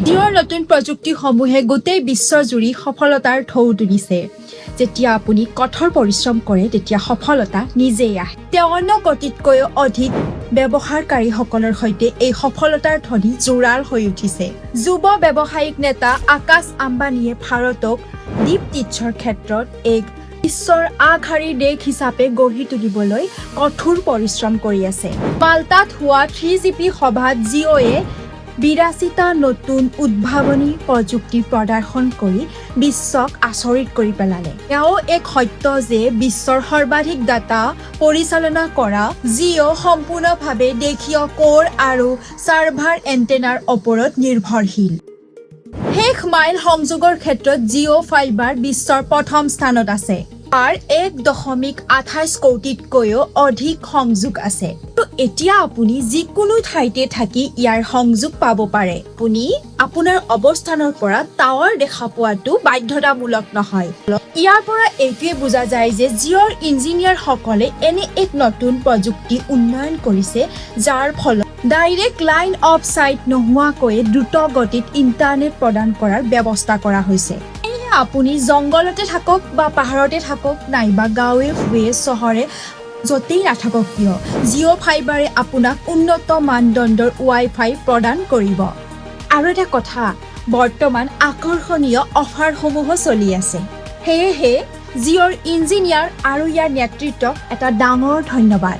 জিঅ'ৰ নতুন প্ৰযুক্তিসমূহে গোটেই বিশ্বজুৰি সফলতাৰ ঢৌ তুলিছে। যেতিয়া আপুনি কঠোৰ পৰিশ্ৰম কৰে তেতিয়া সফলতা নিজেই আহে। 53 কোটিতকৈও অধিক ব্যৱহাৰকাৰীসকলৰ সৈতে এই সফলতাৰ ধ্বনি জোৰাল হৈ উঠিছে। যুৱ ব্যৱসায়িক নেতা আকাশ আম্বানীয়ে ভাৰতক দীপ টিচ্ছৰ ক্ষেত্ৰত এক বিশ্বৰ আগশাৰীৰ দেশ হিচাপে গঢ়ি তুলিবলৈ কঠোৰ পৰিশ্ৰম কৰি আছে। মাল্টাত হোৱা 3GP সভাত জিঅ'য়ে 82টা নতুন উদ্ভাৱনী প্ৰযুক্তি প্ৰদৰ্শন কৰি বিশ্বক আচৰিত কৰি পেলালে। এয়াও এক সত্য যে বিশ্বৰ সৰ্বাধিক ডাটা পৰিচালনা কৰা জিঅ' সম্পূৰ্ণভাৱে দেশীয় কোৰ আৰু চাৰ্ভাৰ এণ্টেনাৰ ওপৰত নিৰ্ভৰশীল। শেষ মাইল সংযোগৰ ক্ষেত্ৰত জিঅ' ফাইবাৰ বিশ্বৰ প্ৰথম স্থানত আছে। তাৰ 1.28 কোটিতকৈও অধিক সংযোগ আছে। এতিয়া আপুনি যিকোনো ঠাইতে থাকি ইয়াৰ সংযোগ পাব পাৰে। আপুনি আপোনাৰ অৱস্থানৰ পৰা টাৱাৰ দেখা পোৱাটো বাধ্যতামূলক নহয়। ইয়াৰ পৰা এইটোৱে বুজা যায় যে জিঅ'ৰ ইঞ্জিনিয়াৰসকলে এনে এক নতুন প্ৰযুক্তি উন্নয়ন কৰিছে যাৰ ফলত ডাইৰেক্ট লাইন অফ চাইট নোহোৱাকৈ দ্ৰুত গতিত ইণ্টাৰনেট প্ৰদান কৰাৰ ব্যৱস্থা কৰা হৈছে। আপুনি জংগলতে থাকক বা পাহাৰতে থাকক নাইবা গাঁৱে ভূঞে চহৰে য'তেই নাথাকক কিয় জিঅ' ফাইবাৰে আপোনাক উন্নত মানদণ্ডৰ ৱাই-ফাই প্ৰদান কৰিব। আৰু এটা কথা, বৰ্তমান আকৰ্ষণীয় অফাৰসমূহো চলি আছে। সেয়েহে জিঅ'ৰ ইঞ্জিনিয়াৰ আৰু ইয়াৰ নেতৃত্বক এটা ডাঙৰ ধন্যবাদ।